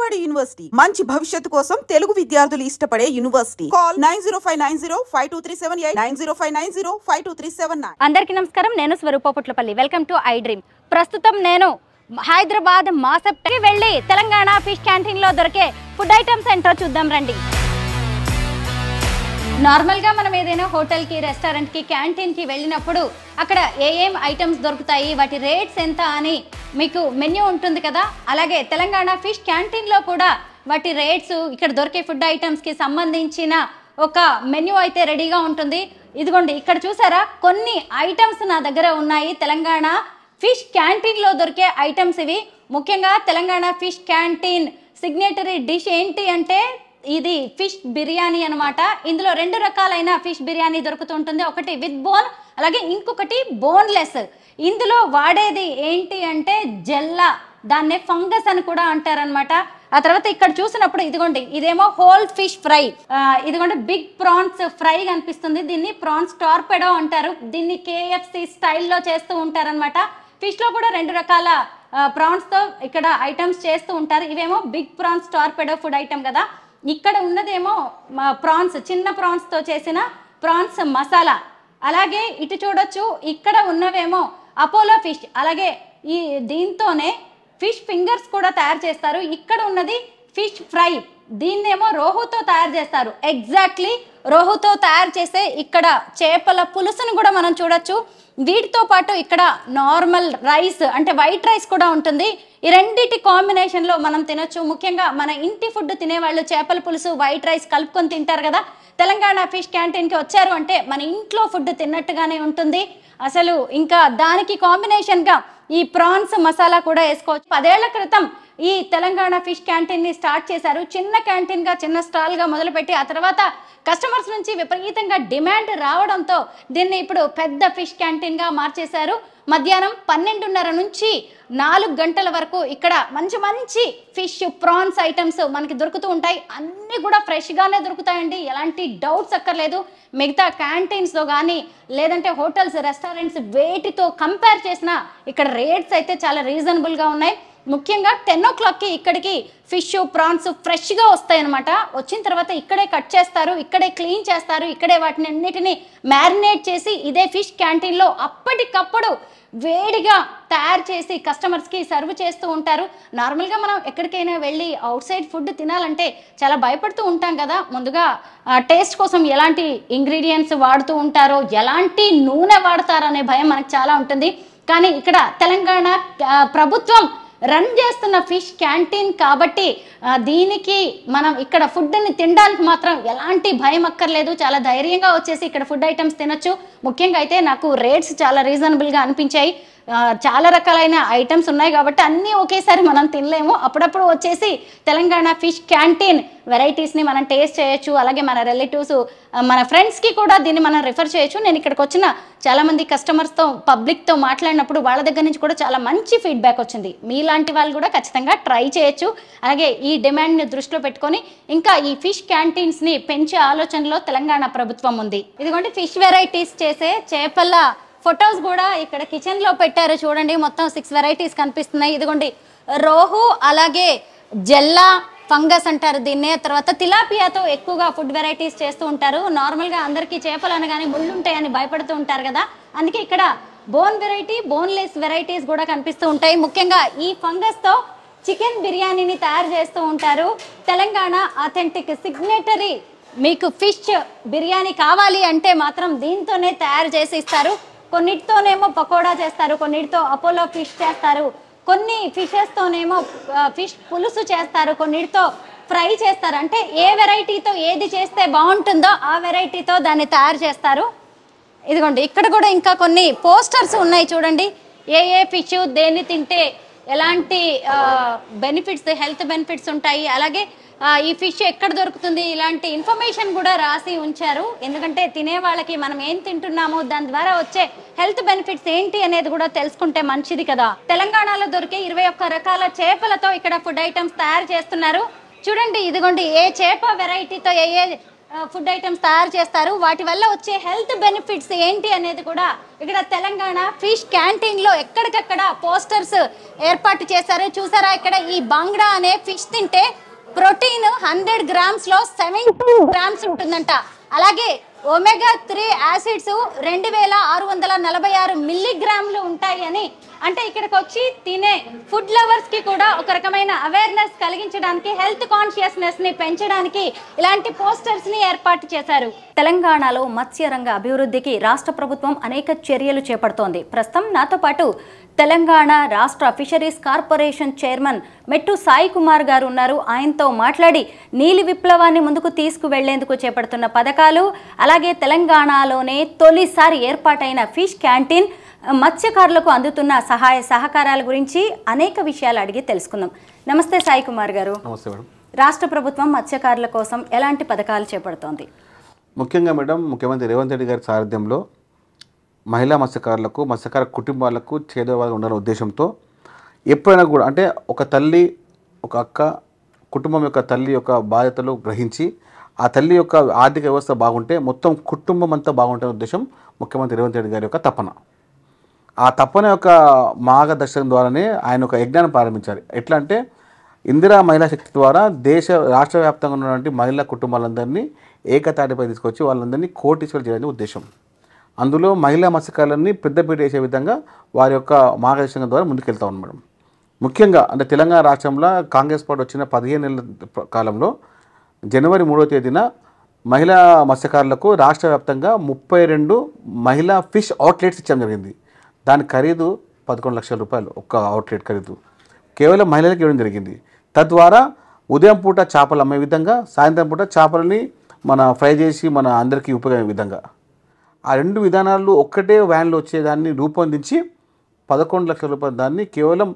Vijayawada university మంచి భవిష్యత్తు కోసం తెలుగు విద్యార్థులు ఇష్టపడే యూనివర్సిటీ. కాల్ 9059052378 9059052379. అందరికీ నమస్కారం. నేను Swaroopa Putlapalli. Welcome to I dream. ప్రస్తుతం నేను హైదరాబాద్ మాసెప్ట్కి వెళ్ళి తెలంగాణ ఫిష్ క్యాంటీన్ లో దొరికే ఫుడ్ ఐటమ్స్ ఏంటో చూద్దాం రండి. నార్మల్గా మనం ఏదైనా హోటల్కి, రెస్టారెంట్కి, క్యాంటీన్కి వెళ్ళినప్పుడు అక్కడ ఏం ఐటమ్స్ దొరుకుతాయి, వాటి రేట్స్ ఎంత అని మీకు మెన్యూ ఉంటుంది కదా. అలాగే తెలంగాణ ఫిష్ క్యాంటీన్లో కూడా వాటి రేట్స్, ఇక్కడ దొరికే ఫుడ్ ఐటమ్స్కి సంబంధించిన ఒక మెన్యూ అయితే రెడీగా ఉంటుంది. ఇదిగోండి, ఇక్కడ చూసారా కొన్ని ఐటమ్స్ నా దగ్గర ఉన్నాయి. తెలంగాణ ఫిష్ క్యాంటీన్లో దొరికే ఐటమ్స్ ఇవి. ముఖ్యంగా Telangana fish canteen signatory dish ఏంటి అంటే ఇది ఫిష్ బిర్యానీ అనమాట. ఇందులో రెండు రకాలైన ఫిష్ బిర్యానీ దొరుకుతుంటుంది. ఒకటి విత్ బోన్, అలాగే ఇంకొకటి బోన్లెస్. ఇందులో వాడేది ఏంటి అంటే జెల్లా, దాన్నే ఫంగస్ అని కూడా అంటారనమాట. ఆ తర్వాత ఇక్కడ చూసినప్పుడు ఇదిగోండి, ఇదేమో హోల్ ఫిష్ ఫ్రై. ఇదిగోండి బిగ్ ప్రాన్స్ ఫ్రై కనిపిస్తుంది. దీన్ని ప్రాన్స్ టార్పెడో అంటారు. దీన్ని KFC స్టైల్లో చేస్తూ ఉంటారనమాట. ఫిష్ లో కూడా రెండు రకాల ప్రాన్స్ తో ఇక్కడ ఐటమ్స్ చేస్తూ ఉంటారు. ఇవేమో big prawns torpedo food item కదా. ఇక్కడ ఉన్నదేమో ప్రాన్స్, చిన్న ప్రాన్స్ తో చేసిన ప్రాన్స్ మసాలా. అలాగే ఇటు చూడొచ్చు, ఇక్కడ ఉన్నవేమో అపోలో ఫిష్. అలాగే ఈ దీంతోనే ఫిష్ ఫింగర్స్ కూడా తయారు చేస్తారు. ఇక్కడ ఉన్నది ఫిష్ ఫ్రై, దీన్నేమో రోహుతో తయారు చేస్తారు. ఎగ్జాక్ట్లీ రోహుతో తయారు చేసే ఇక్కడ చేపల పులుసును కూడా మనం చూడొచ్చు. వీటితో పాటు ఇక్కడ నార్మల్ రైస్ అంటే వైట్ రైస్ కూడా ఉంటుంది. ఈ రెండిటి కాంబినేషన్లో మనం తినొచ్చు. ముఖ్యంగా మన ఇంటి ఫుడ్ తినేవాళ్ళు చేపల పులుసు, వైట్ రైస్ కలుపుకొని తింటారు కదా. తెలంగాణ ఫిష్ క్యాంటీన్కి వచ్చారు అంటే మన ఇంట్లో ఫుడ్ తిన్నట్టుగానే ఉంటుంది. అసలు ఇంకా దానికి కాంబినేషన్గా ఈ ప్రాన్స్ మసాలా కూడా వేసుకోవచ్చు. 10 ఏళ్ల క్రితం ఈ తెలంగాణ ఫిష్ క్యాంటీన్ని స్టార్ట్ చేశారు. చిన్న క్యాంటీన్గా, చిన్న స్టాల్గా మొదలుపెట్టి ఆ తర్వాత కస్టమర్స్ నుంచి విపరీతంగా డిమాండ్ రావడంతో దీన్ని ఇప్పుడు పెద్ద ఫిష్ క్యాంటీన్గా మార్చేశారు. మధ్యాహ్నం 12:30 నుంచి 4 గంటల వరకు ఇక్కడ మంచి మంచి ఫిష్, ప్రాన్స్ ఐటమ్స్ మనకి దొరుకుతూ ఉంటాయి. అన్నీ కూడా ఫ్రెష్గానే దొరుకుతాయండి, ఎలాంటి డౌట్స్ అక్కర్లేదు. మిగతా క్యాంటీన్స్తో కానీ లేదంటే హోటల్స్, రెస్టారెంట్స్ వేటితో కంపేర్ చేసినా ఇక్కడ రేట్స్ అయితే చాలా రీజనబుల్గా ఉన్నాయి. ముఖ్యంగా 10 o'clockకి ఇక్కడికి ఫిష్, ప్రాన్స్ ఫ్రెష్గా వస్తాయి అనమాట. వచ్చిన తర్వాత ఇక్కడే కట్ చేస్తారు, ఇక్కడే క్లీన్ చేస్తారు, ఇక్కడే వాటిని అన్నిటినీ మ్యారినేట్ చేసి ఇదే ఫిష్ క్యాంటీన్లో అప్పటికప్పుడు వేడిగా తయారు చేసి కస్టమర్స్కి సర్వ్ చేస్తూ ఉంటారు. నార్మల్గా మనం ఎక్కడికైనా వెళ్ళి అవుట్ సైడ్ ఫుడ్ తినాలంటే చాలా భయపడుతూ ఉంటాం కదా. ముందుగా టేస్ట్ కోసం ఎలాంటి ఇంగ్రీడియంట్స్ వాడుతూ ఉంటారో, ఎలాంటి నూనె వాడతారో అనే భయం మనకు చాలా ఉంటుంది. కానీ ఇక్కడ తెలంగాణ ప్రభుత్వం రన్ చేస్తున్న ఫిష్ క్యాంటీన్ కాబట్టి దీనికి మనం ఇక్కడ ఫుడ్ని తినడానికి మాత్రం ఎలాంటి భయం అక్కర్లేదు. చాలా ధైర్యంగా వచ్చేసి ఇక్కడ ఫుడ్ ఐటమ్స్ తినొచ్చు. ముఖ్యంగా అయితే నాకు రేట్స్ చాలా రీజనబుల్గా అనిపించాయి. చాలా రకాలైన ఐటమ్స్ ఉన్నాయి కాబట్టి అన్నీ ఒకేసారి మనం తినలేము. అప్పుడప్పుడు వచ్చేసి తెలంగాణ ఫిష్ క్యాంటీన్ వెరైటీస్ని మనం టేస్ట్ చేయొచ్చు. అలాగే మన రిలేటివ్స్, మన ఫ్రెండ్స్కి కూడా దీన్ని మనం రిఫర్ చేయొచ్చు. నేను ఇక్కడికి వచ్చిన చాలామంది కస్టమర్స్తో, పబ్లిక్తో మాట్లాడినప్పుడు వాళ్ళ దగ్గర నుంచి కూడా చాలా మంచి ఫీడ్బ్యాక్ వచ్చింది. మీలాంటి వాళ్ళు కూడా ఖచ్చితంగా ట్రై చేయొచ్చు. అలాగే ఈ డిమాండ్ని దృష్టిలో పెట్టుకొని ఇంకా ఈ ఫిష్ క్యాంటీన్స్ని పెంచే ఆలోచనలో తెలంగాణ ప్రభుత్వం ఉంది. ఇదిగోండి ఫిష్ వెరైటీస్ చేసే చేపల ఫొటోస్ కూడా ఇక్కడ కిచెన్లో పెట్టారు. చూడండి, మొత్తం 6 వెరైటీస్ కనిపిస్తున్నాయి. ఇదిగోండి రోహు, అలాగే జెల్లా, ఫంగస్ అంటారు దీన్నే. తర్వాత తిలాపియాతో ఎక్కువగా ఫుడ్ వెరైటీస్ చేస్తూ ఉంటారు. నార్మల్గా అందరికీ చేపలు అనగానే ముళ్ళు ఉంటాయని భయపడుతూ ఉంటారు కదా. అందుకే ఇక్కడ బోన్ వెరైటీ, బోన్లెస్ వెరైటీస్ కూడా కనిపిస్తూ ఉంటాయి. ముఖ్యంగా ఈ ఫంగస్తో చికెన్ బిర్యానీని తయారు చేస్తూ ఉంటారు. తెలంగాణ అథెంటిక్ సిగ్నేటరీ మీకు ఫిష్ బిర్యానీ కావాలి అంటే మాత్రం దీంతోనే తయారు చేసి ఇస్తారు. కొన్నిటితోనేమో పకోడా చేస్తారు, కొన్నిటితో అపోలో ఫిష్ చేస్తారు, కొన్ని ఫిషెస్తోనేమో ఫిష్ పులుసు చేస్తారు, కొన్నిటితో ఫ్రై చేస్తారు. అంటే ఏ వెరైటీతో ఏది చేస్తే బాగుంటుందో ఆ వెరైటీతో దాన్ని తయారు చేస్తారు. ఇదిగోండి ఇక్కడ కూడా ఇంకా కొన్ని పోస్టర్స్ ఉన్నాయి చూడండి. ఏ ఫిష్ దేన్ని తింటే ఎలాంటి బెనిఫిట్స్, హెల్త్ బెనిఫిట్స్ ఉంటాయి, అలాగే ఈ ఫిష్ ఎక్కడ దొరుకుతుంది, ఇలాంటి ఇన్ఫర్మేషన్ కూడా రాసి ఉంచారు. ఎందుకంటే తినే వాళ్ళకి మనం ఏం తింటున్నామో దాని ద్వారా వచ్చే హెల్త్ బెనిఫిట్స్ ఏంటి అనేది కూడా తెలుసుకుంటే మంచిది కదా. తెలంగాణలో దొరికే 21 రకాల చేపలతో ఇక్కడ ఫుడ్ ఐటమ్స్ తయారు చేస్తున్నారు. చూడండి, ఇదిగోండి ఏ చేప వెరైటీతో ఏ ఫుడ్ ఐటమ్స్ తయారు చేస్తారు. వాటి వల్ల వచ్చే హెల్త్ బెనిఫిట్స్ ఏంటి అనేది కూడా ఇక్కడ తెలంగాణ ఫిష్ క్యాంటీన్లో ఎక్కడికక్కడ పోస్టర్స్ ఏర్పాటు చేశారు. చూసారా, ఇక్కడ ఈ బాంగ్డా అనే ఫిష్ తింటే ప్రోటీన్ 100 గ్రామ్స్లో 70 గ్రామ్స్ ఉంటుందంట. అలాగే ఒమేగా 3 యాసిడ్స్ 2646 మిల్లీగ్రాములు ఉంటాయి అని, అంటే ఇక్కడికి వచ్చి తినే ఫుడ్ లవర్స్ కి కూడా ఒక రకమైన అవేర్నెస్ కలిగించడానికి, హెల్త్ కాన్షియస్నెస్ ని పెంచడానికి ఇలాంటి పోస్టర్స్ ని ఏర్పాటు చేశారు. తెలంగాణలో మత్స్య రంగ అభివృద్ధికి రాష్ట్ర ప్రభుత్వం అనేక చర్యలు చేపడుతోంది. ప్రస్తుతం నాతో పాటు తెలంగాణ రాష్ట్ర ఫిషరీస్ కార్పొరేషన్ చైర్మన్ మెట్టు సాయి కుమార్ గారు ఉన్నారు. ఆయనతో మాట్లాడి నీలి విప్లవాన్ని ముందుకు తీసుకువెళ్లేందుకు చేపడుతున్న పథకాలు, అలాగే తెలంగాణలోనే తొలిసారి ఏర్పాటైన ఫిష్ క్యాంటీన్, మత్స్యకారులకు అందుతున్న సహాయ సహకారాల గురించి అనేక విషయాలు అడిగి తెలుసుకుందాం. నమస్తే సాయి కుమార్ గారు. నమస్తే మేడం. రాష్ట్ర ప్రభుత్వం మత్స్యకారుల కోసం ఎలాంటి పథకాలు చేపడుతోంది? ముఖ్యంగా మేడం, ముఖ్యమంత్రి రేవంత్ రెడ్డి గారి సారథ్యంలో మహిళా మత్స్యకారులకు, మత్స్యకార కుటుంబాలకు చేదోవాగా ఉండాలనే ఉద్దేశంతో ఎప్పుడైనా కూడా, అంటే ఒక తల్లి, ఒక అక్క, కుటుంబం యొక్క తల్లి యొక్క బాధ్యతలు గ్రహించి ఆ తల్లి యొక్క ఆర్థిక వ్యవస్థ బాగుంటే మొత్తం కుటుంబం అంతా బాగుంటే ఉద్దేశం ముఖ్యమంత్రి రేవంత్ రెడ్డి గారి యొక్క తపన. ఆ తపన యొక్క మార్గదర్శనం ద్వారానే ఆయన ఒక యజ్ఞాన్ని ప్రారంభించారు. ఎట్లా అంటే ఇందిరా మహిళా శక్తి ద్వారా రాష్ట్ర వ్యాప్తంగా ఉన్నటువంటి మహిళా కుటుంబాలందరినీ ఏకతాటిపై తీసుకొచ్చి వాళ్ళందరినీ కోటీశ్వరులు చేయడానికి ఉద్దేశం. అందులో మహిళా మత్స్యకారులని పెద్దపీట వేసే విధంగా వారి యొక్క మార్గదర్శనం ద్వారా ముందుకెళ్తా ఉన్నాం మేడం. ముఖ్యంగా అంటే తెలంగాణ రాష్ట్రంలో కాంగ్రెస్ పార్టీ వచ్చిన 15 నెలల కాలంలో జనవరి 3వ తేదీన మహిళా మత్స్యకారులకు రాష్ట్ర వ్యాప్తంగా 32 మహిళా ఫిష్ అవుట్లెట్స్ ఇచ్చడం జరిగింది. దాని ఖరీదు 11 లక్షల రూపాయలు. ఒక్క అవుట్లెట్ ఖరీదు కేవలం మహిళలకు ఇవ్వడం జరిగింది. తద్వారా ఉదయం పూట చేపలు అమ్మే విధంగా, సాయంత్రం పూట చేపలని ఫ్రై చేసి మన అందరికీ ఉపయోగపడే విధంగా ఆ రెండు విధానాలు ఒక్కటే వ్యాన్లో వచ్చేదాన్ని రూపొందించి 11 లక్షల రూపాయలు దాన్ని కేవలం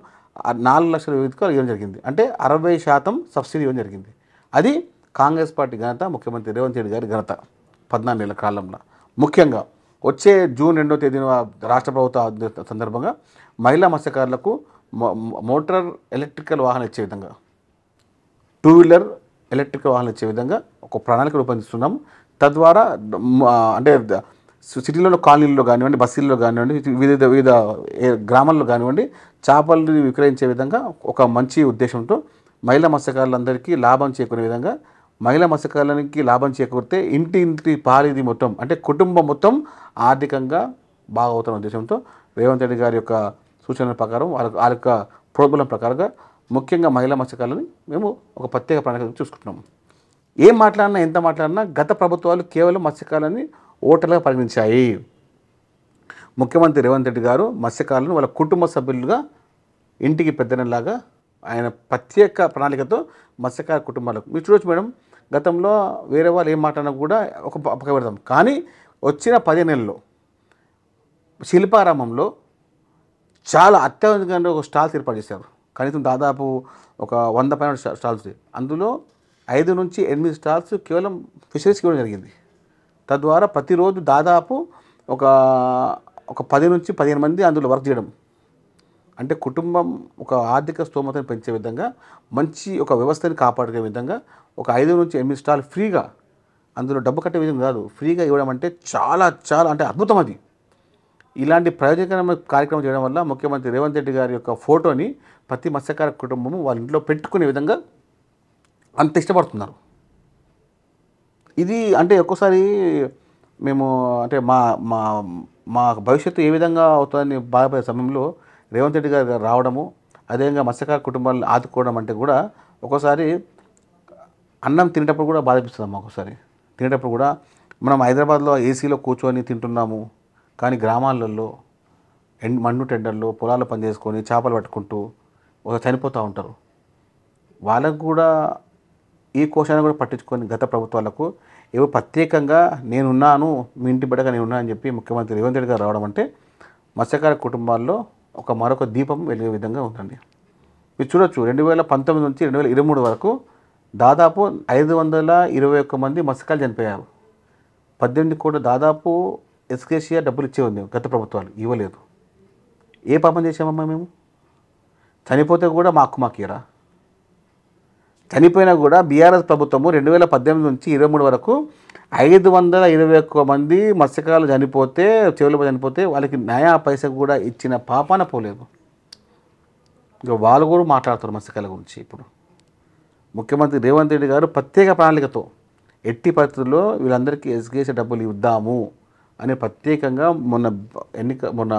4 లక్షల విధికి ఇవ్వడం జరిగింది. అంటే 60% సబ్సిడీ ఇవ్వడం జరిగింది. అది కాంగ్రెస్ పార్టీ ఘనత, ముఖ్యమంత్రి రేవంత్ రెడ్డి గారి ఘనత 14 నెలల కాలంలో. ముఖ్యంగా వచ్చే జూన్ 2వ తేదీన రాష్ట్ర ప్రభుత్వ సందర్భంగా మహిళా మత్స్యకారులకు మోటార్ ఎలక్ట్రికల్ వాహనం ఇచ్చే విధంగా, 2 వీలర్ ఎలక్ట్రికల్ వాహనం ఇచ్చే విధంగా ఒక ప్రణాళిక రూపొందిస్తున్నాము. తద్వారా అంటే సిటీలలో, కాలనీల్లో కానివ్వండి, బస్సుల్లో కానివ్వండి, వివిధ గ్రామాల్లో కానివ్వండి చేపలు విక్రయించే విధంగా ఒక మంచి ఉద్దేశంతో మహిళా మత్స్యకారులందరికీ లాభం చేకూరే విధంగా, మహిళా మత్స్యకారులకి లాభం చేకూరితే ఇంటి పాలిది మొత్తం, అంటే కుటుంబం మొత్తం ఆర్థికంగా బాగవుతున్న ఉద్దేశంతో రేవంత్ రెడ్డి గారి యొక్క సూచనల ప్రకారం, వాళ్ళ యొక్క ప్రోద్బలం ప్రకారంగా ముఖ్యంగా మహిళా మత్స్యకారులని మేము ఒక ప్రత్యేక ప్రణాళిక చూసుకుంటున్నాము. ఏం మాట్లాడినా, ఎంత మాట్లాడినా గత ప్రభుత్వాలు కేవలం మత్స్యకారులని ఓటర్లుగా పరిగణించాయి. ముఖ్యమంత్రి రేవంత్ రెడ్డి గారు మత్స్యకారులను వాళ్ళ కుటుంబ సభ్యులుగా, ఇంటికి పెద్దనలాగా ఆయన ప్రత్యేక ప్రణాళికతో మత్స్యకార కుటుంబాలకు మీరు చూడవచ్చు మేడం. గతంలో వేరే వాళ్ళు ఏం మాట్లాడినా కూడా ఒక పక్క పెడతాం, కానీ వచ్చిన 10 నెలల్లో శిల్పారామంలో చాలా అత్యాధునికంగా ఒక స్టాల్స్ ఏర్పాటు చేశారు. కనీసం దాదాపు ఒక 100 పైన స్టాల్స్. అందులో 5 నుంచి 8 స్టాల్స్ కేవలం ఫిషరీస్కి ఇవ్వడం జరిగింది. తద్వారా ప్రతిరోజు దాదాపు ఒక 10 నుంచి 15 మంది అందులో వర్క్ చేయడం, అంటే కుటుంబం ఒక ఆర్థిక స్తోమతను పెంచే విధంగా, మంచి ఒక వ్యవస్థని కాపాడుకునే విధంగా ఒక 5 నుంచి 8 స్టాల్ ఫ్రీగా, అందులో డబ్బు కట్టే విధంగా కాదు, ఫ్రీగా ఇవ్వడం అంటే చాలా చాలా అంటే అద్భుతం. అది ఇలాంటి ప్రయోజనకరమైన కార్యక్రమం చేయడం వల్ల ముఖ్యమంత్రి రేవంత్ రెడ్డి గారి యొక్క ఫోటోని ప్రతి మత్స్యకార కుటుంబము వాళ్ళ ఇంట్లో పెట్టుకునే విధంగా అంత ఇష్టపడుతున్నారు. ఇది అంటే ఒక్కోసారి మేము అంటే మా భవిష్యత్తు ఏ విధంగా అవుతుందని బాధపడే సమయంలో రేవంత్ రెడ్డి గారు రావడము, అదేవిధంగా మత్స్యకార కుటుంబాలను ఆదుకోవడం అంటే కూడా ఒక్కోసారి అన్నం తినేటప్పుడు కూడా బాధ అనిపిస్తుంది. ఒక్కోసారి తినేటప్పుడు కూడా మనం హైదరాబాద్లో ఏసీలో కూర్చొని తింటున్నాము, కానీ గ్రామాలలో మండు టెండర్లో పొలాల్లో పనిచేసుకొని చేపలు పట్టుకుంటూ చనిపోతూ ఉంటారు. వాళ్ళకు కూడా ఈ కోశాన్ని కూడా పట్టించుకొని గత ప్రభుత్వాలకు ఏవో ప్రత్యేకంగా నేనున్నాను, మీ ఇంటి బిడ్డగా నేనున్నా అని చెప్పి ముఖ్యమంత్రి రేవంత్ రెడ్డి గారు రావడం అంటే మత్స్యకార కుటుంబాల్లో మరొక దీపం వెలిగే విధంగా ఉందండి. మీరు చూడొచ్చు 2019 నుంచి 2023 వరకు దాదాపు 521 మంది మత్స్యకారులు చనిపోయారు. 18 కోట్ల దాదాపు ఎస్కేషియా డబ్బులు ఇచ్చే ఉంది గత ప్రభుత్వాలు, ఇవ్వలేదు. ఏ పాపం చేసామమ్మా మేము? చనిపోతే కూడా మాకు ఇయరా? చనిపోయినా కూడా బీఆర్ఎస్ ప్రభుత్వము 2018 నుంచి 23 వరకు 521 మంది మత్స్యకారులు చనిపోతే, చెరువులో చనిపోతే వాళ్ళకి నయా పైసా కూడా ఇచ్చిన పాపాన పోలేదు. ఇంకా వాళ్ళు కూడా మాట్లాడుతారు మత్స్యకారుల గురించి. ఇప్పుడు ముఖ్యమంత్రి రేవంత్ రెడ్డి గారు ప్రత్యేక ప్రణాళికతో ఎట్టి పరిస్థితుల్లో వీళ్ళందరికీ ఎస్గేసే డబ్బులు ఇద్దాము అని ప్రత్యేకంగా మొన్న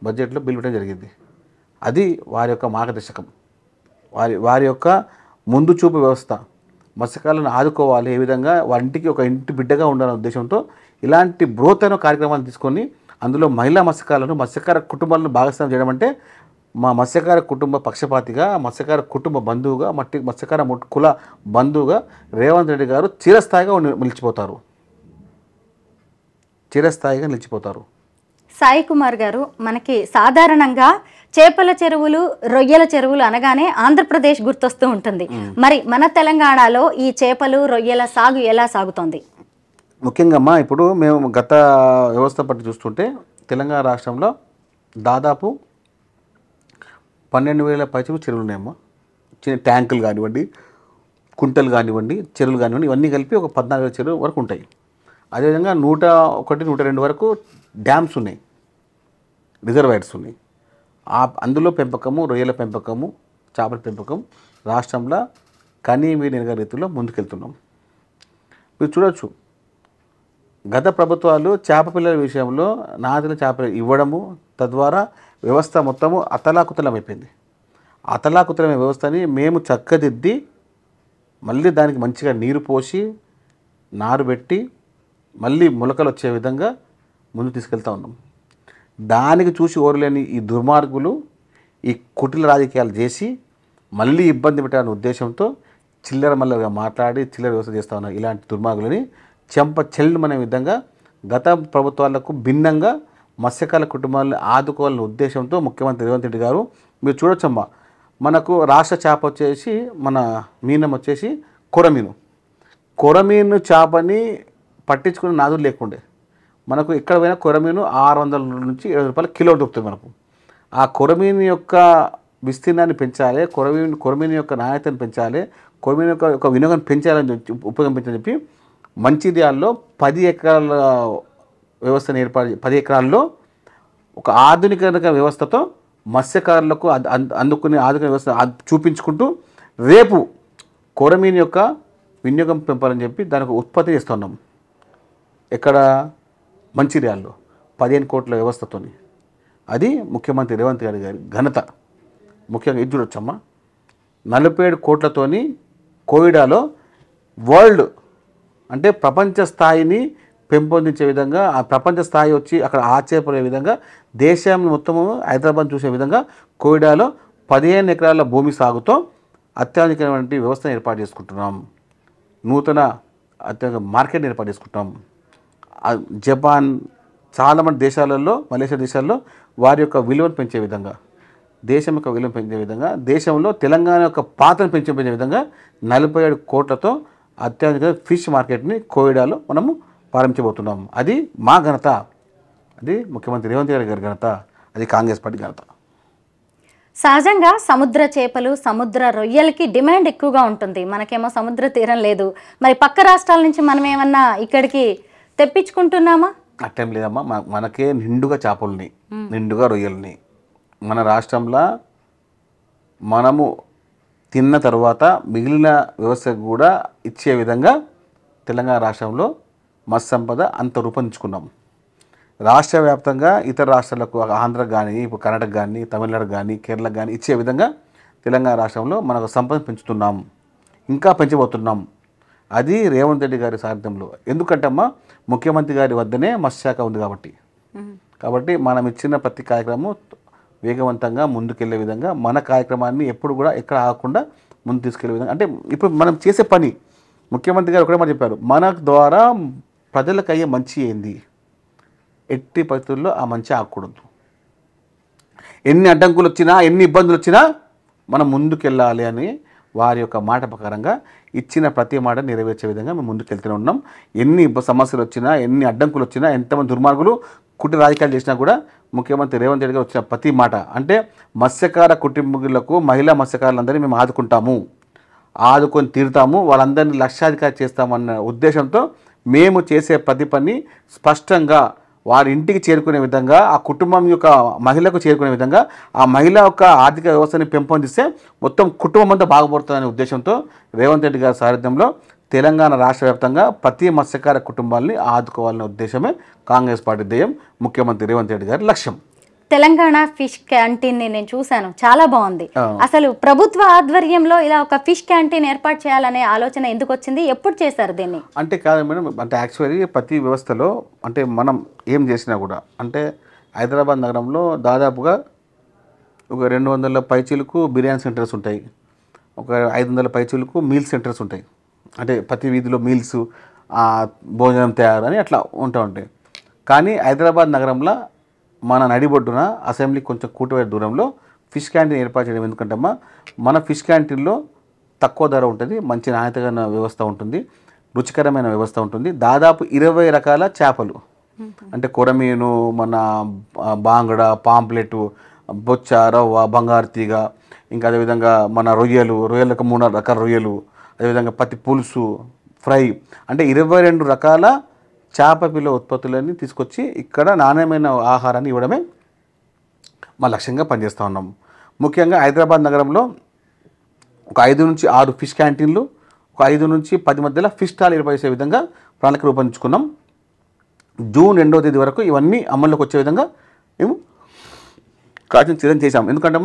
బడ్జెట్లో బిల్ పెట్టడం జరిగింది. అది వారి యొక్క మార్గదర్శకం, వారి యొక్క ముందు చూపు వ్యవస్థ. మత్స్యకారులను ఆదుకోవాలి, ఏ విధంగా వారింటికి ఒక ఇంటి బిడ్డగా ఉండాలనే ఉద్దేశంతో ఇలాంటి బృహత్తైన కార్యక్రమాలు తీసుకొని అందులో మహిళా మత్స్యకారులను, మత్స్యకార కుటుంబాలను భాగస్వామ్యం చేయడం అంటే మా మత్స్యకార కుటుంబ పక్షపాతిగా, మత్స్యకార కుటుంబ బంధువుగా, మత్స్యకార కుల బంధువుగా రేవంత్ రెడ్డి గారు చిరస్థాయిగా నిలిచిపోతారు. సాయి కుమార్ గారు, మనకి సాధారణంగా చేపల చెరువులు, రొయ్యల చెరువులు అనగానే ఆంధ్రప్రదేశ్ గుర్తొస్తూ ఉంటుంది. మరి మన తెలంగాణలో ఈ చేపలు, రొయ్యల సాగు ఎలా సాగుతోంది? ముఖ్యంగా అమ్మా, ఇప్పుడు మేము గత వ్యవస్థ పట్టి చూస్తుంటే తెలంగాణ రాష్ట్రంలో దాదాపు 12,000 పైచలు చెరువులు ఉన్నాయమ్మా. చిన్న ట్యాంకులు కానివ్వండి, కుంటలు కానివ్వండి, చెరువులు కానివ్వండి, ఇవన్నీ కలిపి ఒక 14,000 చెరువుల వరకు ఉంటాయి. అదేవిధంగా 101, 102 వరకు డ్యామ్స్ ఉన్నాయి, రిజర్వాయర్స్ ఉన్నాయి. అందులో పెంపకము, రొయ్యల పెంపకము, చేపల పెంపకం రాష్ట్రంలో కనీమీని ఎరగని రీతిలో ముందుకెళ్తున్నాం. మీరు చూడవచ్చు, గత ప్రభుత్వాలు చేప పిల్లల విషయంలో నాదిల చేపలు ఇవ్వడము, తద్వారా వ్యవస్థ మొత్తము అతలాకుతలమైపోయింది. అతలాకుతలమైన వ్యవస్థని మేము చక్కదిద్ది మళ్ళీ దానికి మంచిగా నీరు పోసి నారు పెట్టి మళ్ళీ మొలకలు వచ్చే విధంగా ముందు తీసుకెళ్తా ఉన్నాం. దానికి చూసి ఓరలేని ఈ దుర్మార్గులు ఈ కుటిల రాజకీయాలు చేసి మళ్ళీ ఇబ్బంది పెట్టాలనే ఉద్దేశంతో చిల్లర మల్లగా మాట్లాడి చిల్లర వ్యవస్థ చేస్తూ ఉన్నారు. ఇలాంటి దుర్మార్గులని చెల్లమనే విధంగా గత ప్రభుత్వాలకు భిన్నంగా మత్స్యకారుల కుటుంబాలను ఆదుకోవాలనే ఉద్దేశంతో ముఖ్యమంత్రి రేవంత్ రెడ్డి గారు, మీరు చూడొచ్చమ్మా, మనకు రాష్ట్ర చేప వచ్చేసి మన మీనం వచ్చేసి కొరమీను చేపని పట్టించుకునే నాదులు లేకుండే. మనకు ఎక్కడ పోయినా కొరమీను 600 నుంచి 700 రూపాయల కిలో దొరుకుతుంది మనకు. ఆ కొరమీను యొక్క విస్తీర్ణాన్ని పెంచాలి, కొరమీను యొక్క నాణ్యతను పెంచాలి, కొరమీను యొక్క వినియోగాన్ని పెంచాలని ఉపయోగం పెంచాలని చెప్పి మంచిర్యాలలో 10 ఎకరాల వ్యవస్థను 10 ఎకరాల్లో ఒక ఆధునిక వ్యవస్థతో మత్స్యకారులకు అందుకునే ఆధునిక వ్యవస్థ చూపించుకుంటూ రేపు కొరమీను యొక్క వినియోగం పెంపాలని చెప్పి దానికి ఉత్పత్తి చేస్తున్నాం. ఎక్కడ? మంచిర్యాలలో 15 కోట్ల వ్యవస్థతోని. అది ముఖ్యమంత్రి రేవంత్ రెడ్డి గారి ఘనత. ముఖ్యంగా ఇది చూడొచ్చమ్మా, 47 కోట్లతోని కోవిడాలో వరల్డ్ అంటే ప్రపంచ స్థాయిని పెంపొందించే విధంగా, ఆ ప్రపంచ స్థాయి వచ్చి అక్కడ ఆశ్చర్యపడే విధంగా దేశం మొత్తము హైదరాబాద్ చూసే విధంగా కోవిడాలో 15 ఎకరాల భూమి సాగుతో అత్యాధునికమైన వ్యవస్థను ఏర్పాటు చేసుకుంటున్నాం. నూతన అత్యాధునిక మార్కెట్ని ఏర్పాటు చేసుకుంటున్నాం. జపాన్, చాలామంది దేశాలలో, మలేషియా దేశాల్లో వారి యొక్క విలువను పెంచే విధంగా, దేశం యొక్క విలువను పెంచే విధంగా, దేశంలో తెలంగాణ యొక్క పాత్రను పెంచే విధంగా 47 కోట్లతో అత్యాధునిక ఫిష్ మార్కెట్ని కోవిడాలో మనము ప్రారంభించబోతున్నాం. అది మా ఘనత, అది ముఖ్యమంత్రి రేవంత్ రెడ్డి గారి ఘనత, అది కాంగ్రెస్ పార్టీ ఘనత. సహజంగా సముద్ర చేపలు, సముద్ర రొయ్యలకి డిమాండ్ ఎక్కువగా ఉంటుంది. మనకేమో సముద్ర తీరం లేదు. మరి పక్క రాష్ట్రాల నుంచి మనం ఏమన్నా ఇక్కడికి తెప్పించుకుంటున్నామా? అట్టేం లేదమ్మా, మనకే నిండుగా చేపలని, నిండుగా రొయ్యలని మన రాష్ట్రంలో మనము తిన్న తర్వాత మిగిలిన వ్యవస్థకు కూడా ఇచ్చే విధంగా తెలంగాణ రాష్ట్రంలో మత్స్య సంపద అంత రూపొందించుకున్నాం. రాష్ట్ర వ్యాప్తంగా ఇతర రాష్ట్రాలకు, ఆంధ్రకు కానీ, ఇప్పుడు కర్ణాటక కానీ, తమిళనాడు కానీ, కేరళకు కానీ ఇచ్చే విధంగా తెలంగాణ రాష్ట్రంలో మనకు సంపద పెంచుతున్నాం, ఇంకా పెంచబోతున్నాం. అది రేవంత్ రెడ్డి గారి సారథ్యంలో. ఎందుకంటే అమ్మా, ముఖ్యమంత్రి గారి వద్దనే మత్స్యశాఖ ఉంది కాబట్టి మనం ఇచ్చిన ప్రతి కార్యక్రమం వేగవంతంగా ముందుకెళ్లే విధంగా, మన కార్యక్రమాన్ని ఎప్పుడు కూడా ఎక్కడ ఆగకుండా ముందు తీసుకెళ్లే విధంగా, అంటే ఇప్పుడు మనం చేసే పని, ముఖ్యమంత్రి గారు ఒకటే మాట చెప్పారు, మన ద్వారా ప్రజలకు అయ్యే మంచి ఏంది, ఎట్టి పరిస్థితుల్లో ఆ మంచి ఆగకూడదు. ఎన్ని అడ్డంకులు వచ్చినా, ఎన్ని ఇబ్బందులు వచ్చినా మనం ముందుకెళ్ళాలి అని వారి యొక్క మాట ప్రకారంగా ఇచ్చిన ప్రతి మాట నెరవేర్చే విధంగా మేము ముందుకెళ్తూనే ఉన్నాం. ఎన్ని సమస్యలు వచ్చినా, ఎన్ని అడ్డంకులు వచ్చినా, ఎంతమంది దుర్మార్గులు కుట్ర రాజకీయాలు చేసినా కూడా ముఖ్యమంత్రి రేవంత్ రెడ్డి గారు వచ్చిన ప్రతి మాట అంటే మత్స్యకార కుటుంబీకులకు, మహిళా మత్స్యకారులందరినీ మేము ఆదుకుంటాము. ఆదుకొని తీరుతాము, వాళ్ళందరినీ లక్షాధికారి చేస్తామన్న ఉద్దేశంతో మేము చేసే ప్రతి పని స్పష్టంగా వారి ఇంటికి చేరుకునే విధంగా, ఆ కుటుంబం యొక్క మహిళకు చేరుకునే విధంగా, ఆ మహిళ యొక్క ఆర్థిక వ్యవస్థని పెంపొందిస్తే మొత్తం కుటుంబం అంతా బాగుపడుతుందనే ఉద్దేశంతో రేవంత్ రెడ్డి గారి సారథ్యంలో తెలంగాణ రాష్ట్ర వ్యాప్తంగా ప్రతి మత్స్యకార కుటుంబాలని ఆదుకోవాలనే ఉద్దేశమే కాంగ్రెస్ పార్టీ ధ్యేయం, ముఖ్యమంత్రి రేవంత్ రెడ్డి గారి లక్ష్యం. తెలంగాణ ఫిష్ క్యాంటీన్ ని నేను చూశాను, చాలా బాగుంది. అసలు ప్రభుత్వ ఆధ్వర్యంలో ఇలా ఒక ఫిష్ క్యాంటీన్ ఏర్పాటు చేయాలనే ఆలోచన ఎందుకు వచ్చింది, ఎప్పుడు చేశారు దీన్ని? అంటే కాదు మేడం, అంటే యాక్చువల్లీ ప్రతి వ్యవస్థలో అంటే మనం ఏం చేసినా కూడా అంటే హైదరాబాద్ నగరంలో దాదాపుగా ఒక 200 పైచీలకు బిర్యానీ సెంటర్స్ ఉంటాయి, ఒక 500 పైచీలకు మీల్ సెంటర్స్ ఉంటాయి. అంటే ప్రతి వీధిలో మీల్స్, భోజనం తయారు అని అట్లా ఉంటాయి. కానీ హైదరాబాద్ నగరంలో మన నడిబొడ్డున అసెంబ్లీ కొంచెం కూటవేరు దూరంలో ఫిష్ క్యాంటీన్ ఏర్పాటు చేయడం ఎందుకంటే మన ఫిష్ క్యాంటీన్లో తక్కువ ధర ఉంటుంది, మంచి నాణ్యతమైన వ్యవస్థ ఉంటుంది, రుచికరమైన వ్యవస్థ ఉంటుంది. దాదాపు 20 రకాల చేపలు అంటే కొరమీను, మన బాంగడ, పాంప్లెట్, బొచ్చ, రవ్వ, బంగారు తీగ, ఇంకా అదేవిధంగా మన రొయ్యలకు 3 రకాల రొయ్యలు, అదేవిధంగా పత్తి పులుసు, ఫ్రై, అంటే 22 రకాల చేప పిల్ల ఉత్పత్తులని తీసుకొచ్చి ఇక్కడ నాణ్యమైన ఆహారాన్ని ఇవ్వడమే మా లక్ష్యంగా పనిచేస్తూ ఉన్నాము. ముఖ్యంగా హైదరాబాద్ నగరంలో ఒక 5 నుంచి 6 ఫిష్ క్యాంటీన్లు, ఒక 5 నుంచి 10 మధ్యలో ఫిష్ స్టాల్ ఏర్పాటు చేసే విధంగా ప్రణాళిక రూపొందించుకున్నాం. జూన్ 2వ తేదీ వరకు ఇవన్నీ అమల్లోకి వచ్చే విధంగా మేము కార్యక్రమం సిద్ధం చేశాం. ఎందుకంటే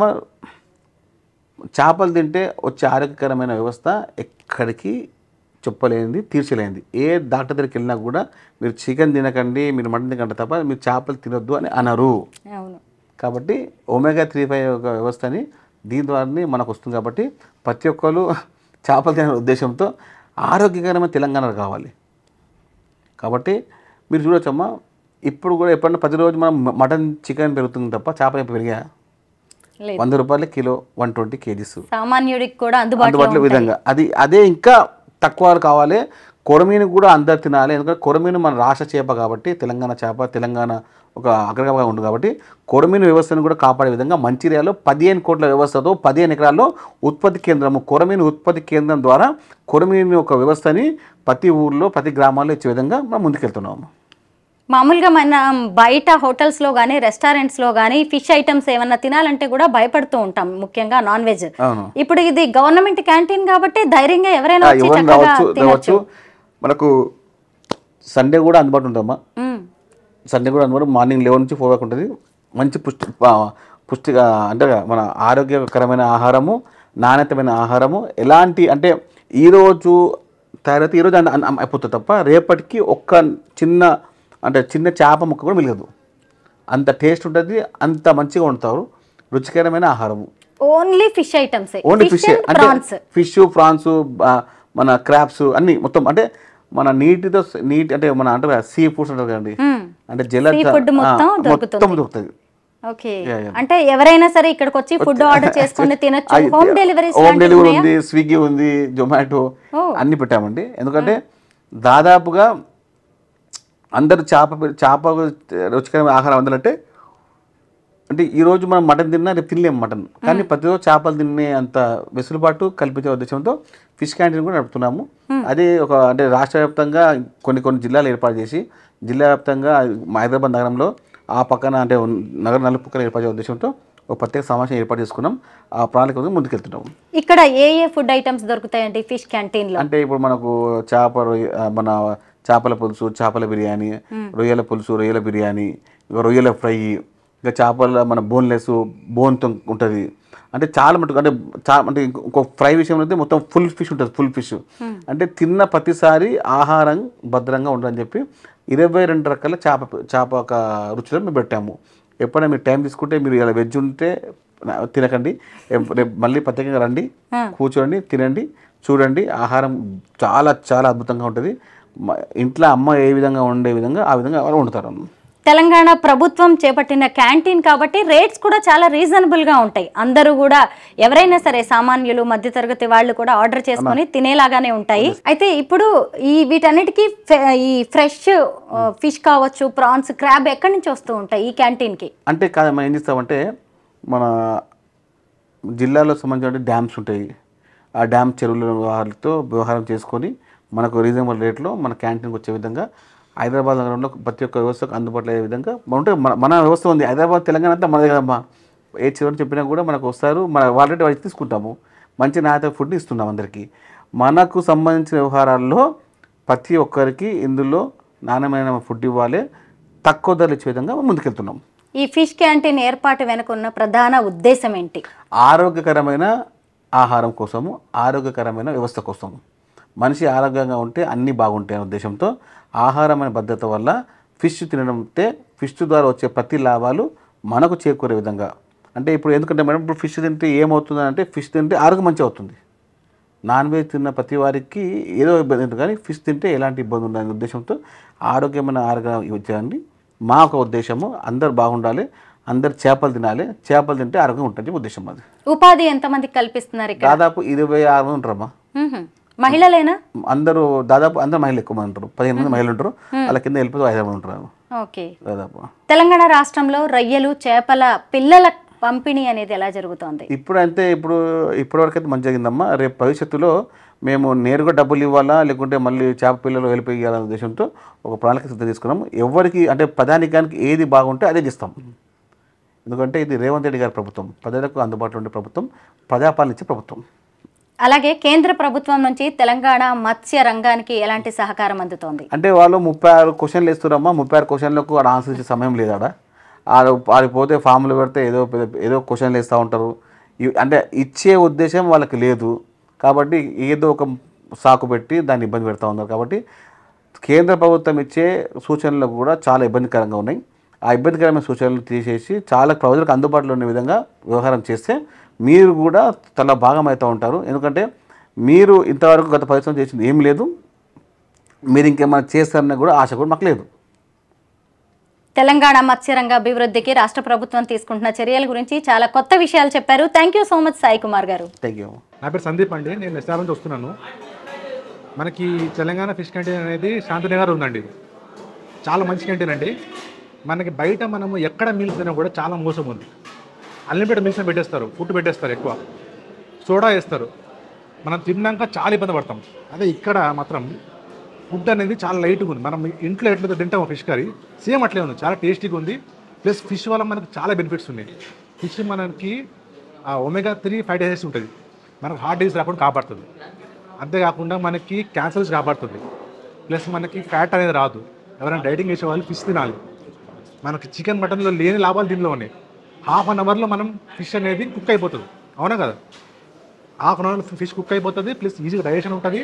చేపలు తింటే వచ్చే ఆరోగ్యకరమైన వ్యవస్థ ఎక్కడికి చెప్పలేనిది, తీర్చలేనిది. ఏ డాక్టర్ దగ్గరికి వెళ్ళినా కూడా మీరు చికెన్ తినకండి, మీరు మటన్ తినకండి తప్ప మీరు చేపలు తినొద్దు అని అనరు. కాబట్టి ఒమేగా 3 ఒక వ్యవస్థని దీని ద్వారానే మనకు వస్తుంది. కాబట్టి ప్రతి ఒక్కరు చేపలు తినే ఉద్దేశంతో ఆరోగ్యకరమైన తెలంగాణ కావాలి. కాబట్టి మీరు చూడొచ్చమ్మా, ఇప్పుడు కూడా ఎప్పుడన్నా ప్రతిరోజు మనం మటన్ చికెన్ పెరుగుతుంది తప్ప చేపలు ఎప్పుడు పెరిగా? 100 రూపాయల కిలో, 120 kgs సామాన్యుడికి కూడా అందుబాటులో విధంగా. అదే ఇంకా తక్కువ కావాలి. కొరమీను కూడా అందరు తినాలి. ఎందుకంటే కొరమీను మన రాష్ట్ర చేప కాబట్టి, తెలంగాణ చేప, తెలంగాణ ఒక అగ్రగా ఉంటుంది కాబట్టి కొరమీను వ్యవస్థను కూడా కాపాడే విధంగా మంచిర్యాలలో 15 కోట్ల వ్యవస్థతో 15 ఎకరాల్లో ఉత్పత్తి కేంద్రము, కొరమీను ఉత్పత్తి కేంద్రం ద్వారా కొరమీను ఒక వ్యవస్థని ప్రతి ఊర్లో, ప్రతి గ్రామాల్లో ఇచ్చే విధంగా మనం ముందుకెళ్తున్నాము. మామూలుగా మనం బయట హోటల్స్లో కానీ రెస్టారెంట్స్లో కానీ ఫిష్ ఐటమ్స్ ఏమన్నా తినాలంటే కూడా భయపడుతూ ఉంటాం, ముఖ్యంగా నాన్ వెజ్. ఇప్పుడు ఇది గవర్నమెంట్ క్యాంటీన్ కాబట్టి ధైర్యంగా ఎవరైనా రావచ్చు. మనకు సండే కూడా అందుబాటు ఉంటుందమ్మా. సండే కూడా అందుబాటు మార్నింగ్ 11 నుంచి 4 వరకు ఉంటుంది. మంచి పుష్టిగా అంటే మన ఆరోగ్యకరమైన ఆహారము, నాణ్యతమైన ఆహారము. ఎలాంటి అంటే ఈరోజు తయారైతే ఈరోజు అయిపోతుంది తప్ప రేపటికి ఒక్క చిన్న చేప ముక్క కూడా మిగలదు. అంత టేస్ట్ ఉంటుంది, అంత మంచిగా వండుతారు. రుచికరమైన ఆహారము. Only fish items, only fish అంటే ఫిష్, ప్రాన్స్, మన క్రాబ్స్ అన్ని మొత్తం అంటే మన నీటి అంటే మన అంటే సీ ఫుడ్స్ అంటారు కదండి, అంటే జల మొత్తం దొరుకుతుంది. ఓకే, అంటే ఎవరైనా సరే ఇక్కడికి వచ్చి ఫుడ్ ఆర్డర్ చేసుకొని తినొచ్చు. హోమ్ డెలివరీ ఉంది, స్విగ్గీ ఉంది, జొమాటో అన్ని పెట్టామండి. ఎందుకంటే దాదాపుగా అందరు చేప రుచికరమైన ఆహారం అందాలంటే అంటే ఈరోజు మనం మటన్ తిన్నా రేపు తినలేము మటన్, కానీ ప్రతిరోజు చేపలు తినే అంత వెసులుబాటు కల్పించే ఉద్దేశంతో ఫిష్ క్యాంటీన్ కూడా నడుపుతున్నాము. అదే అంటే రాష్ట్ర వ్యాప్తంగా కొన్ని జిల్లాలు ఏర్పాటు చేసి జిల్లా వ్యాప్తంగా హైదరాబాద్ నగరంలో ఆ పక్కన అంటే నగర నలుపక్కన ఏర్పాటు చేసే ఉద్దేశంతో ఒక ప్రత్యేక సమావేశం ఏర్పాటు చేసుకున్నాం. ఆ ప్రణాళిక ముందుకెళ్తున్నాము. ఇక్కడ ఏ ఫుడ్ ఐటమ్స్ దొరుకుతాయండి ఫిష్ క్యాంటీన్లో? అంటే ఇప్పుడు మనకు మన చేపల పులుసు, చేపల బిర్యానీ, రొయ్యల పులుసు, రొయ్యల బిర్యానీ, రొయ్యల ఫ్రై, ఇంకా చేపల మన బోన్లెస్, బోన్తో ఉంటుంది. అంటే చాలా మటుకు అంటే ఇంకో ఫ్రై విషయంలో అయితే మొత్తం ఫుల్ ఫిష్ ఉంటుంది. ఫుల్ ఫిష్ అంటే తిన్న ప్రతిసారి ఆహారం భద్రంగా ఉంటుందని చెప్పి 22 రకాల చేప ఒక రుచులను మేము పెట్టాము. ఎప్పుడైనా మీరు టైం తీసుకుంటే మీరు ఇలా వెజ్ ఉంటే తినకండి, రేపు మళ్ళీ ప్రత్యేకంగా రండి, కూర్చోండి, తినండి, చూడండి. ఆహారం చాలా చాలా అద్భుతంగా ఉంటుంది. ఇంట్లో అమ్మ ఏ విధంగా ఉండే విధంగా ఆ విధంగా వాళ్ళు వండుతారు. తెలంగాణ ప్రభుత్వం చేపట్టిన క్యాంటీన్ కాబట్టి రేట్స్ కూడా చాలా రీజనబుల్గా ఉంటాయి. అందరూ కూడా ఎవరైనా సరే సామాన్యులు, మధ్యతరగతి వాళ్ళు కూడా ఆర్డర్ చేసుకొని తినేలాగానే ఉంటాయి. అయితే ఇప్పుడు వీటన్నిటికీ ఈ ఫ్రెష్ ఫిష్ కావచ్చు, ప్రాన్స్, క్రాబ్ ఎక్కడి నుంచి వస్తూ ఉంటాయి ఈ క్యాంటీన్కి? అంటే కాదు, మనం ఏం చేస్తామంటే మన జిల్లాలో సంబంధించిన డ్యామ్స్ ఉంటాయి, ఆ డ్యామ్ చెరువుల వ్యవహారం చేసుకొని మనకు రీజనబుల్ రేట్లో మన క్యాంటీన్కి వచ్చే విధంగా హైదరాబాద్ నగరంలో ప్రతి ఒక్క వ్యవస్థకు అందుబాటులో అయ్యే విధంగా ఉంటే మన వ్యవస్థ ఉంది. హైదరాబాద్ తెలంగాణ అంతా మన దగ్గర ఏ చివరి చెప్పినా కూడా మనకు వస్తారు, మన వాళ్ళకి వాళ్ళు తీసుకుంటాము, మంచి నాణ్యత ఫుడ్ని ఇస్తున్నాం అందరికీ. మనకు సంబంధించిన వ్యవహారాల్లో ప్రతి ఒక్కరికి ఇందులో నాణ్యమైన ఫుడ్ ఇవ్వాలి, తక్కువ ధరలు ఇచ్చే విధంగా ముందుకెళ్తున్నాం. ఈ ఫిష్ క్యాంటీన్ ఏర్పాటు వెనుక ఉన్న ప్రధాన ఉద్దేశం ఏంటి? ఆరోగ్యకరమైన ఆహారం కోసము, ఆరోగ్యకరమైన వ్యవస్థ కోసము. మనిషి ఆరోగ్యంగా ఉంటే అన్నీ బాగుంటాయి అనే ఉద్దేశంతో ఆహారమైన భద్రత వల్ల ఫిష్ తినడంతే ఫిష్ ద్వారా వచ్చే ప్రతి లాభాలు మనకు చేకూరే విధంగా. అంటే ఇప్పుడు ఎందుకంటే మేడం ఇప్పుడు ఫిష్ తింటే ఏమవుతుందంటే ఫిష్ తింటే ఆరోగ్యం మంచిగా అవుతుంది. నాన్ వెజ్ తిన్న ప్రతి వారికి ఏదో ఇబ్బంది ఉంటుంది, కానీ ఫిష్ తింటే ఎలాంటి ఇబ్బంది ఉండదనే ఉద్దేశంతో ఆరోగ్యమైన ఆరోగ్యం ఇవ్వని మా ఒక ఉద్దేశము. అందరు బాగుండాలి, అందరు చేపలు తినాలి, చేపలు తింటే ఆరోగ్యం ఉంటుంది ఉద్దేశం అది. ఉపాధి ఎంతమందికి కల్పిస్తున్నారు? దాదాపు 26 మంది ఉంటారమ్మా. మహిళలేనా? అందరూ దాదాపు అందరు మహిళలు ఎక్కువ మంది ఉంటారు, 15 మంది మహిళలు ఉంటారు, వాళ్ళ కింద వెళ్ళిపోతే 5 మంది ఉంటారు ఓకే. దాదాపు. తెలంగాణ రాష్ట్రంలో రొయ్యలు చేపల పిల్లల పంపిణీ అనేది ఎలా జరుగుతోంది? ఇప్పటివరకు అయితే మంచి జరిగిందమ్మా. రేపు భవిష్యత్తులో మేము నేరుగా డబ్బులు ఇవ్వాలా లేకుంటే మళ్ళీ చేప పిల్లలు వెళ్ళిపోయాలనే ఉద్దేశంతో ఒక ప్రణాళిక సిద్ధం చేసుకున్నాము. ఎవరికి అంటే ప్రధానికానికి ఏది బాగుంటే అదే చేస్తాం. ఎందుకంటే ఇది రేవంత్ రెడ్డి గారి ప్రభుత్వం, ప్రజలకు అందుబాటులో ఉండే ప్రభుత్వం, ప్రజాపాలన ఇచ్చే ప్రభుత్వం. అలాగే కేంద్ర ప్రభుత్వం నుంచి తెలంగాణ మత్స్య రంగానికి ఎలాంటి సహకారం అందుతోంది? అంటే వాళ్ళు 36 క్వశ్చన్లు వేస్తున్నారమ్మా. 36 క్వశ్చన్లకు ఆడ ఆన్సర్ ఇచ్చే సమయం లేదు. ఆడికి పోతే ఫామ్లు పెడితే ఏదో క్వశ్చన్లు వేస్తూ ఉంటారు. అంటే ఇచ్చే ఉద్దేశం వాళ్ళకి లేదు కాబట్టి ఏదో ఒక సాకు పెట్టి దాన్ని ఇబ్బంది పెడతా ఉన్నారు. కాబట్టి కేంద్ర ప్రభుత్వం ఇచ్చే సూచనలు కూడా చాలా ఇబ్బందికరంగా ఉన్నాయి. ఆ ఇబ్బందికరమైన సూచనలు తీసేసి చాలా ప్రజలకు అందుబాటులో ఉన్న విధంగా వ్యవహారం చేస్తే మీరు కూడా చాలా భాగం అవుతూ ఉంటారు. ఎందుకంటే మీరు ఇంతవరకు గత 10 సంవత్సరాలు చేసింది ఏం లేదు, మీరు ఇంకేమైనా చేస్తారన్న కూడా ఆశ కూడా మాకు లేదు. తెలంగాణ మత్స్యరంగ అభివృద్ధికి రాష్ట్ర ప్రభుత్వం తీసుకుంటున్న చర్యల గురించి చాలా కొత్త విషయాలు చెప్పారు. Thank you so much Sai Kumar గారు. Thank you. నా పేరు సందీప్ అండి, నేను ఎస్ఆర్ నుంచి వస్తున్నాను. మనకి తెలంగాణ ఫిష్ క్యాంటీన్ అనేది శాంతినగర్ ఉందండి. చాలా మంచి క్యాంటీన్ అండి. మనకి బయట మనము ఎక్కడ మీల్స్ తినా కూడా చాలా మోసం ఉంది. అన్లిమిటెడ్ మీల్స్ పెట్టేస్తారు, ఫుడ్ పెట్టేస్తారు, ఎక్కువ సోడా వేస్తారు. మనం తిన్నాక చాలా ఇబ్బంది పడతాం. అదే ఇక్కడ మాత్రం ఫుడ్ అనేది చాలా లైట్గా ఉంది. మనం ఇంట్లో ఎట్లయితే తింటాం ఫిష్ కర్రీ సేమ్ అట్లే ఉంది, చాలా టేస్టీగా ఉంది. ప్లస్ ఫిష్ వల్ల మనకు చాలా బెనిఫిట్స్ ఉన్నాయి. ఫిష్ మనకి ఒమేగా 3 ఫైట్ డేస్ ఉంటుంది, మనకు హార్ట్ డిసీజ్ రాకుండా కాపాడుతుంది. అంతేకాకుండా మనకి క్యాన్సర్స్ కాపాడుతుంది. ప్లస్ మనకి ఫ్యాట్ అనేది రాదు. ఎవరైనా డైటింగ్ చేసే వాళ్ళు ఫిష్ తినాలి. మనకి చికెన్ మటన్లో లేని లాభాలు దీనిలో ఉన్నాయి. హాఫ్ అన్ అవర్లో మనం ఫిష్ అనేది కుక్ అయిపోతుంది, అవునా కదా? హాఫ్ అన్ అవర్లో ఫిష్ కుక్ అయిపోతుంది. ప్లస్ ఈజీగా డైజెషన్ ఉంటుంది,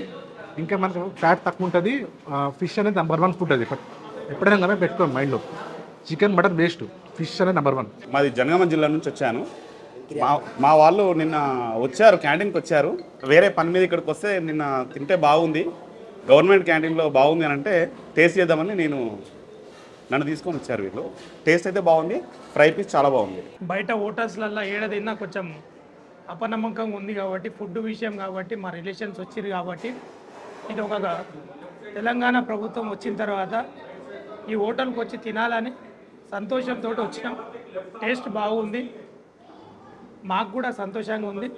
ఇంకా మనకు ఫ్యాట్ తక్కువ ఉంటుంది. ఫిష్ అనేది నెంబర్ 1 ఫుడ్. అది ఎప్పుడైనా కానీ పెట్టుకోండి మైండ్లో. చికెన్ మటన్ వేస్ట్, ఫిష్ అనేది నెంబర్ 1. మాది జనగామ జిల్లా నుంచి వచ్చాను. మా వాళ్ళు నిన్న వచ్చారు, క్యాంటీన్కి వచ్చారు. వేరే పని మీద ఇక్కడికి వస్తే నిన్న తింటే బాగుంది, గవర్నమెంట్ క్యాంటీన్లో బాగుంది అని అంటే టేస్ట్ చేద్దామని నన్ను తీసుకొని వచ్చారు వీళ్ళు. టేస్ట్ అయితే బాగుంది, ఫ్రై పీస్ చాలా బాగుంది. బయట హోటల్స్లలో ఏడ తిన్నా కొంచెం అపనమ్మకంగా ఉంది కాబట్టి, ఫుడ్ విషయం కాబట్టి, మా రిలేషన్స్ వచ్చిరు కాబట్టి, ఇది ఒక తెలంగాణ ప్రభుత్వం వచ్చిన తర్వాత ఈ హోటల్కి వచ్చి తినాలని సంతోషంతో వచ్చినాం. టేస్ట్ బాగుంది, మాకు కూడా సంతోషంగా ఉంది.